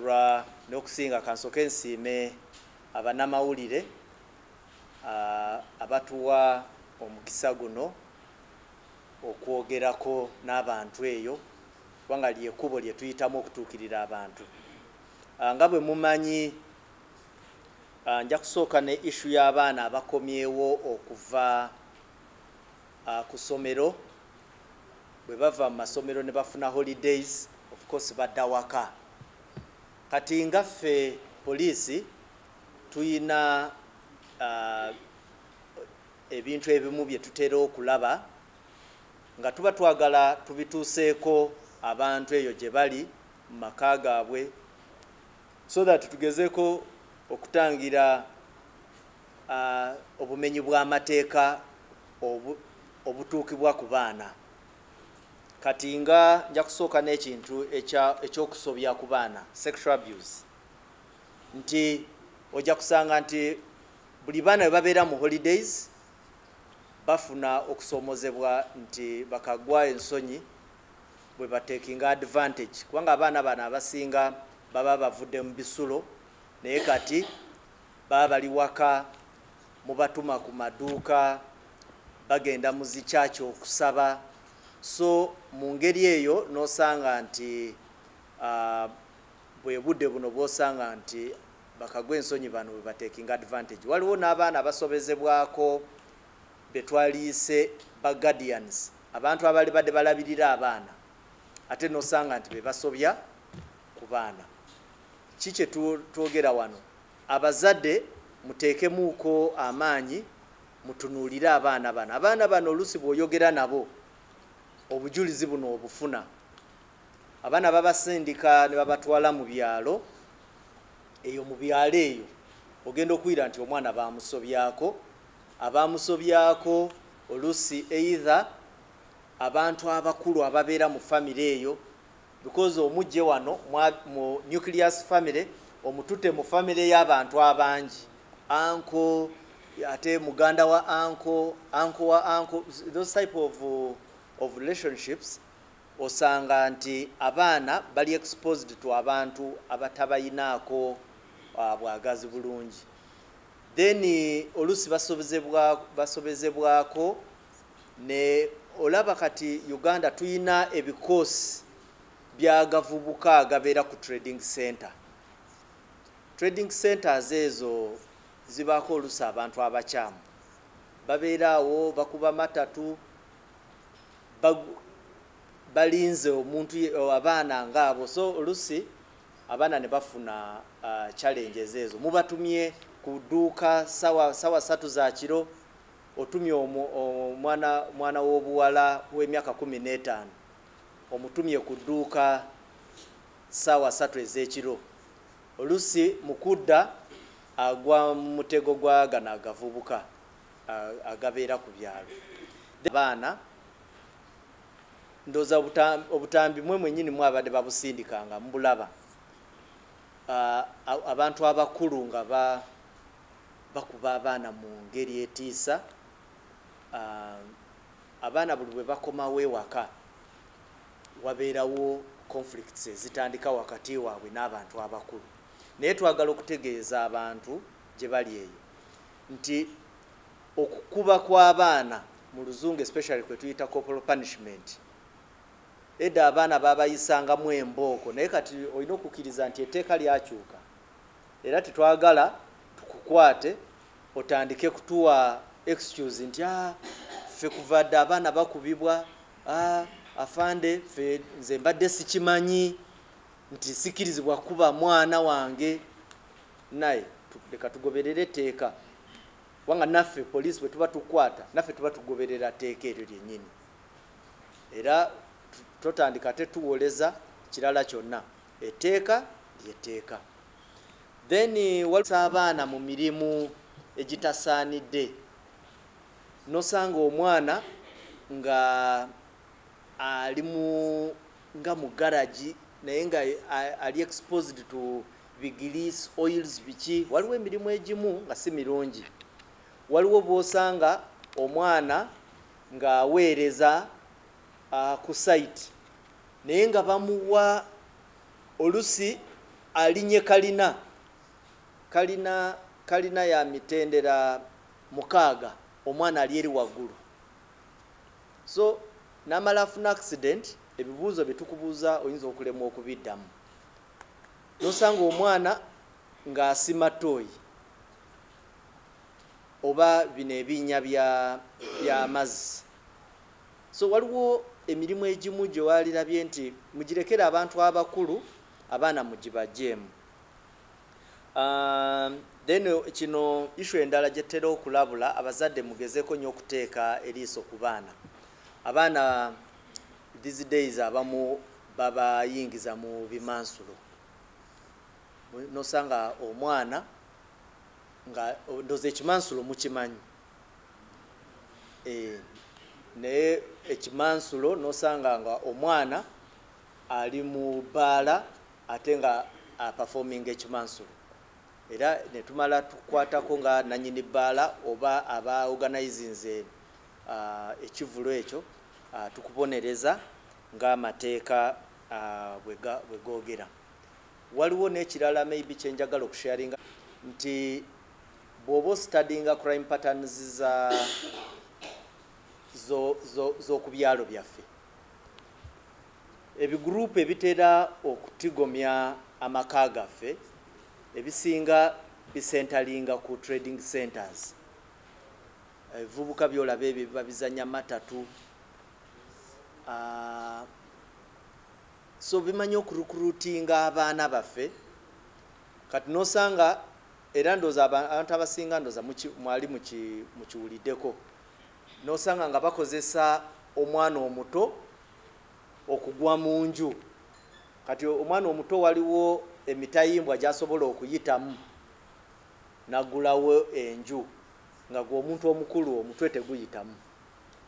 olwa n'okusinga kansoke nsiime abanamawulire abatuwa omukisa guno okwogerako n'abantu eyo kubanga ly'ekkubo lye tuyitamu okutuukirira abantu. Nga bwe mumanyi, nja kusooka ne issue y'abaana abakomyewo okuva ku ssomero bwe bava mu masomero ne bafuna holidays, of course badda waka. Kati nga ffe poliisi tuyina ebintu ebimu bye tutera okulaba nga tuba twagala tubituuseeko abantu eyo gye bali mu maka gaabwe, so that tugezeeko okutangira obumenyi bw'amateeka obutuukibwa ku baana. Kati nga nja kusooka n'ekintu ekyokusobya ku baana, sexual abuse, nti ojja kusanga nti buli baana bwe babeera mu holidays bafuna okusoomozebwa nti bakagwa ensonyi bwe batekinga advantage, kubanga abaana bano abasinga baba bavudde mu bisulo naye kati baba bali waka, mubatuma ku maduuka, bagenda mu zikyaki okusaba. So mu ngeri eyo n'osanga nti bwe budde buno bw'osanga nti bakagwa ensonyi bano bwe batekinga advantage. Waliwo n'abaana abasobezebwako be twaliise ba guardians, abantu abali badde balabirira abaana ate n'osanga nti be basobya ku baana. Ki kye twogera wano? Abazadde muteekemuuko amaanyi mutunuulire abaana bano. Abaana bano oluusi bw'oyogera nabo obujulizi buno obufuna. Abaana babasindika ne babatwala mu byalo, eyo mu byalo eyo ogenda okuwira nti omwana bamusobyako. Abamusobyako oluusi either abantu abakulu ababeera mu famire eyo, because omujje wano mu nucleus family omutute mu famire y'abantu abangi, uncle ate muganda wa uncle wa uncle, those type of relationships, osanga nti abaana bali exposed to abantu abatabayinaako bwagazi bulungi. Then oluusi basobezebwako ne olaba kati Uganda tuyina ebikoosi byagavubuka agabeera ku trading center. Trading centers ezo zibaako oluusi abantu abakyamu babeeraawo, bakuba matatu, balinze omuntu abaana ngaabo. So oluusi abaana ne bafuna challenges ezo. Mubatumye ku dduuka sawa 3 za kiro, otumye omwana w'obuwala w'emyaka 15 omutumye ku dduuka sawa 3 ez'ekiro, oluusi mukudda agwa mu mutego gwa gano agavubuka agabeera ku byalo. Abaana ndooza obutambi mwe mwennyini mwabadde babusindikanga mbulaba. Abantu abakulu nga bakuba abaana mu ngeri etiisa. Abaana buli bwe bakomawo ewaka wabeerawo conflicts ezitandika wakati waabwe n'abantu abakulu. Naye twagala okutegeeza abantu gye bali eyo nti okukuba kw'abaana mu Luzungu especially kwe tuyita corporal punishment, edda abaana babayisangamu embooko, naye kati olina okukkiriza nti etteeka lyakyuka era tetwagala tukukwate otandike kutuwa excuse nti ffe kuvadde abaana bakubibwa, afande ffe nze mbadde sikimanyi nti sikirizibwa kuba mwana wange. Naye leka tugoberere etteeka, wanga naffe poliisi bwe tuba tukwata naffe tuba tugoberera tteeka eryo lyennyini, era totandika tetuwoleza kirala kyonna. Etteeka ly'etteeka. Then walisa abaana mu mirimu egitasaanidde, nosanga omwana nga ali nga mu garagi naye nga ali exposed to bigrease oils biki. Waliwo emirimu egimu nga si mirungi. Waliwo bw'osanga omwana ng'aweereza ku site naye nga bamuwa olusi alinye kalina ya mitendera 6 omwana ali eri waggulu. So namala afuna accident, ebibuuzo bitukubuuza oyinza okulemwa okubiddamu. Nosanga omwana ng'asima toyi oba bino ebinya by'amazzi. So waliwo emirimu egimu gye walirabye nti mugirekere abantu abakulu, abaana mugibajjeemu. Then kino issue endala gye tutera okulabula, abazadde mugezeeko nnyo okuteeka eriiso ku baana. Abaana these days abamu babayingiza mu bimansulo. Nosanga omwana nga ndoze ekimansulo mukimanyi. Naye ekimansulo nosanga nga omwana ali mu bbaala ate nga performing ekimansulo. Era netumala tukwatako nga nanyini bbaala oba aba organizinze ekivulo ekyo, tukubonereza ng'amateeka bwe googera. Waliwo n'ekirala maybe kyenjagala okusharinga nti bw'oba studyinga crime patterns z'oku byalo byaffe, ebigurupu ebitera okutigomya amaka gaffe ebisinga bisentalinga ku trading centers. Ebivubuka byolaba ebyo biba bizanya matatu. So bimanyi okurukurutinga abaana baffe. Kati nosanga era ndoza abantu abasinga ndoza mwali mukiwuliddeko, nosanga nga bakozesa omwana omuto okugwa mu nju. Kati omwana omuto waliwo emitayimbwa gyasobola okuyitamu nagulawo enju nga gwe omuntu omukulu omutwe teguyitamu.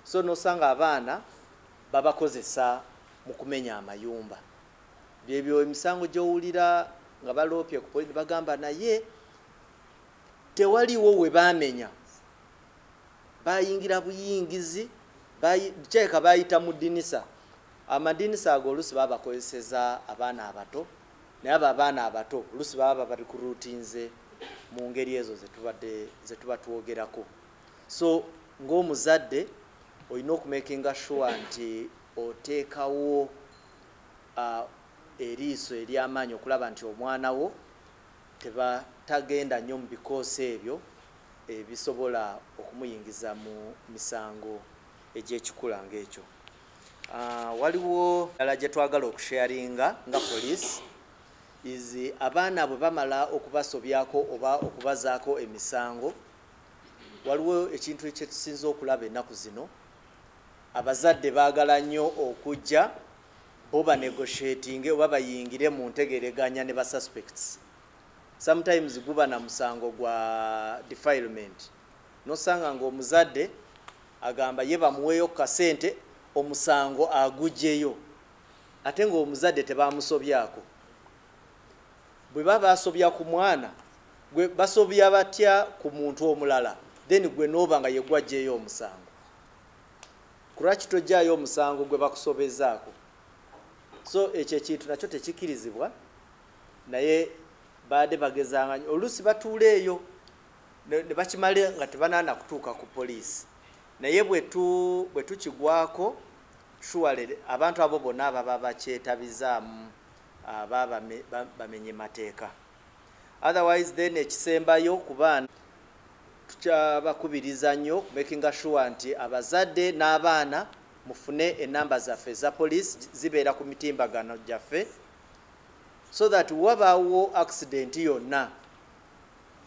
So nosanga abaana babakozesa mu kumenya amayumba. Byebyo emisango gy'owulira nga baloopye ku polisi bagamba naye tewaliwo we baamenya, bayingira buyingizi, kyeka bayita mu ddinisa. Amadinisa ago oluusi baba bakozeseza abaana abato, naye abo abaana abato oluusi baba barikurutinze mu ngeri ezo ze tuba twogerako. So ng'omuzadde olina okumakinga sure nti oteekawo eriiso ery'amaanyi okulaba nti omwana wo tagenda nnyo mu bikoosi ebyo ebisobola okumuyingiza mu misango egy'ekikula ng'ekyo. Waliwo ddala gye twagala okusharinga nga poliisi izi abaana bwe bamala okubasobyako oba okubazaako emisango, waliwo ekintu kye tusinza okulaba ennaku zino. Abazadde baagala nnyo okujja bo banegotiatinge oba bayingire mu ntegereganya ne basuspects. Sometimes guba na musango gwa defilement. Nosanga ng'omuzadde agamba ye bamuweeyo kasente omusango agugyeyo, ate ng'omuzadde tebamusobyako. Bwe baba basobya ku mwana, gwe basobya batya ku muntu omulala, then gwe nooba nga ye gwagyeyo omusango. Kulwaki tojjaayo omusango gwe bakusobezaako? So ekyo ekintu nakyo tekikirizibwa, naye baade bagezanga oluusi batuula eyo ne bakimale nga tebanaana kutuuka ku poliisi. Naye bwe tukigwako surely abantu abo bonna ababa bakyetabizaamu bamenye mateeka. Otherwise then ekisembayo ku baana tukyabakubiriza nnyo making sure nti abazadde n'abaana mufune enamba zaffe za poliisi zibeera ku mitimbagano gyaffe, so that wabaawo accident yonna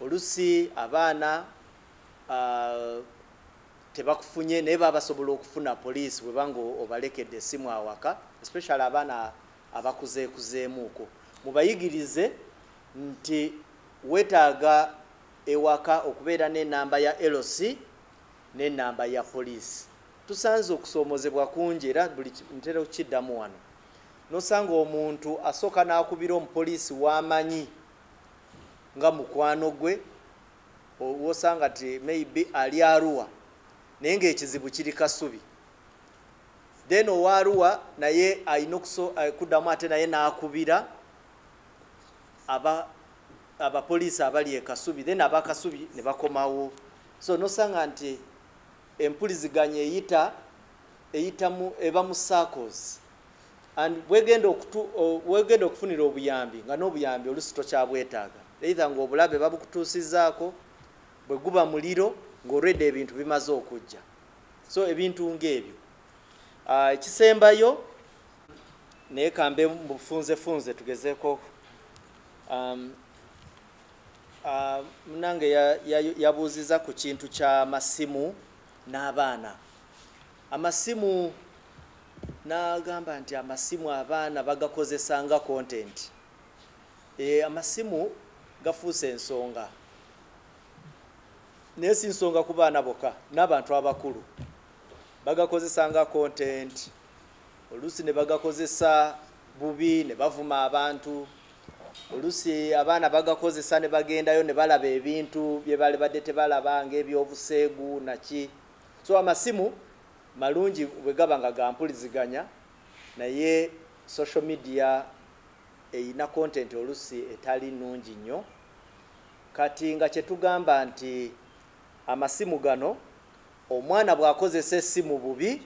olusi abaana tebakufunye naye baba basobola okufuna poliisi bwe banga obalekedde essimu awaka, especially abaana abakuzeekuzeemuuko. Mubayigirize nti wetaaga ewaka okubeera n'ennamba ya LC n'ennamba ya poliisi. Tusanze okusoomozebwa kungi era buli ntera okukiddamu wano. Nosanga omuntu asooka n'akubira omupoliisi w'amanyi nga mukwano gwe, wosanga ti maybe ali Arua naye ng'ekizibu kiri Kasubi. Then owa Arua naye ayina kuddamu ate naye n'akubira abapoliisi abali e Kasubi then abakasubi ne bakomawo so nosanga nti empuliziganya eba mu circles and wegenda okufunira obuyambi nga n'obuyambi olusi tokyabwetaaga either ng'obulabe babukutuusizaako bwe guba muliro ng'olwedde ebintu bimaze okujja so ebintu ng'ebyo ekisembayo naye kambe mu bufunzefunze tugezeeko munange yabuuziza ku kintu ky'amasimu n'abaana amasimu n'agamba nti amasimu abaana bagakozesa nga content amasimu gafuuse ensonga naye si nsonga ku baana bokka n'abantu abakulu bagakozesa nga content oluusi ne bagakozesa bubi ne bavuma abantu oluusi abaana bagakozesa ne bagendayo ne balaba ebintu bye bali badde tebalaba ng'ebyobuseegu naki so amasimu malungi bwe gaba nga gampuliziganya naye social media eyina content oluusi etali nnungi nnyo kati nga kyetugamba nti amasimu gano omwana bw'akozesa essimu bubi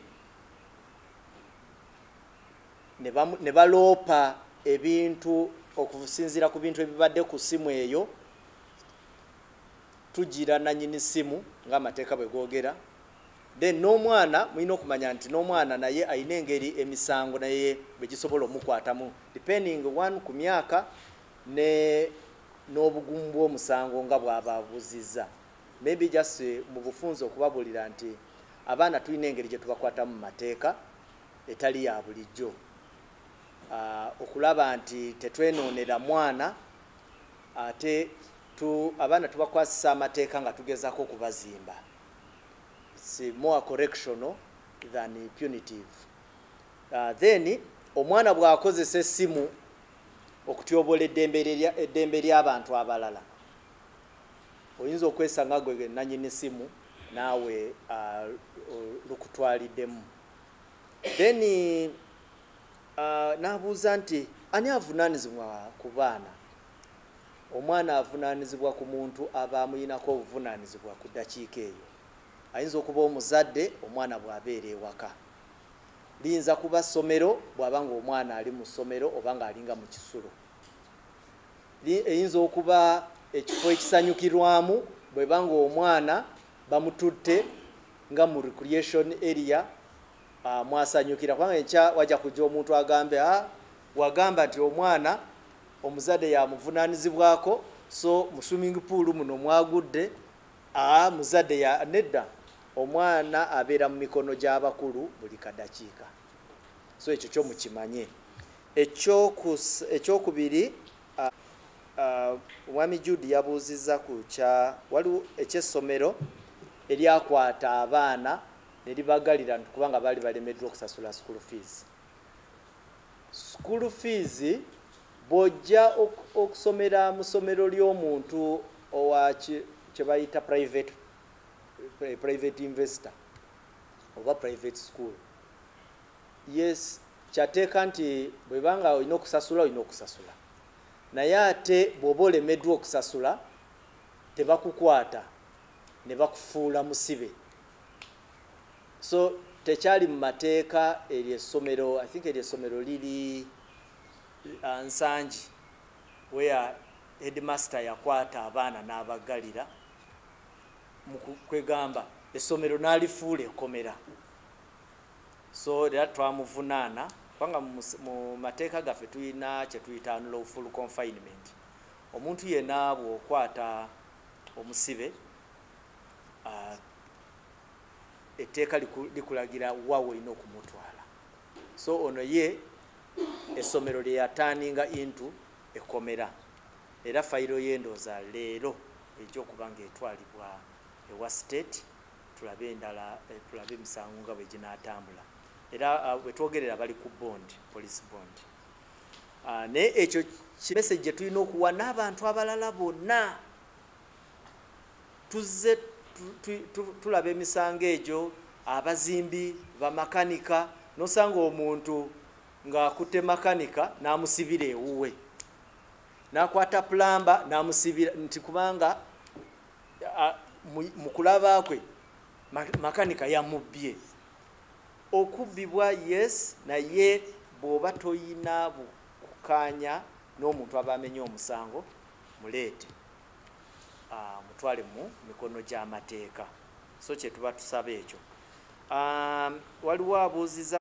ne baloopa ebintu okusinziira ku bintu ebibadde ku ssimu eyo tugira nannyini ssimu ng'amateeka bwe googera then n'omwana mulina okumanya nti n'omwana naye ayina engeri emisango naye bwe gisobola omukwatamu depending one ku myaka n'obugumu bw'omusango nga bw'aba abuzizza maybe just mu bufunze okubabuulira nti abaana tulina engeri gye tubakwatamu mu mateeka etali ya bulijjo okulaba nti tetwenoonera mwana ate abaana tubakwasisa amateeka nga tugezaako okubazimba it's more correctional than punitive then omwana bw'akozesa essimu okutyobola eddembe ly'abantu abalala oyinza okwesanga gwe nannyini essimu naawe lukutwaliddemu then n'abuuza nti ani avunaanyizibwa ku baana omwana avunaanyizibwa ku muntu aba amuyinako obuvunaanyizibwa ku ddakiika eyo ayinza okuba omuzadde omwana bw'abeera ewaka liyinza kuba ssomero bw'aba nga omwana ali mu ssomero oba ng'alinga mu kisulo eyinza okuba ekifo ekisanyukirwamu bw'eba nga omwana bamututte nga mu recreation area mwasanyukira kubanga enkya wajja kujja omuntu agambe wagamba nti omwana omuzadde yamuvunaanyizibwako so mu swimming pool muno mwagudde muzadde nedda omwana abeera mu mikono gy'abakulu buli kadakiika so ekyo kyo mukimanye ekyokubiri omwami Judy yabuuzizza ku waliwo ekyessomero eryakwata abaana ne libagalira kubanga baali balemeddwa okusasula school fees. School fees bw'ojja okusomera mu ssomero ly'omuntu owa kye bayita private investor oba private school, yes kyateeka nti bwebanga olina okusasula naye ate bw'oba olemeddwa okusasula tebakukwata ne bakufuula musibe. So tekyali mu mateeka ery'essomero, I think ery'essomero liri Nsangi where headmaster yakwata abaana n'abagalira mu kwegamba essomero n'alifuula ekkomera. So era twamuvunaana kubanga mu mateeka gaffe tulina kye tuyita unlawful confinement. Omuntu yenna bw'okwata omusibe etteeka likulagira wa olina okumutwala. So ono ye essomero lye yataaninga into ekkomera era fayiro y'endooza leero ejja okuba ng'etwalibwa ewa state tulabe endala tulabe emisango nga bwe ginaatambula era bwe twogerera bali ku bond, police bond. Naye ekyo message gye tulina okuwa n'abantu abalala bonna tuzze tulaba emisango egyo, abazimbi bamakanika nosanga omuntu ng'akutte makanika n'amusibira ewuwe nakwata plamba namusibira nti kubanga mukulaba kwe makanika yamubye. Okubbibwa yes, naye bw'oba toyina bukukanya n'omuntu aba amenye omusango muleete mutwale mu mikono gy'amateeka. So kye tuba tusaba ekyo. Waliwo abuuziza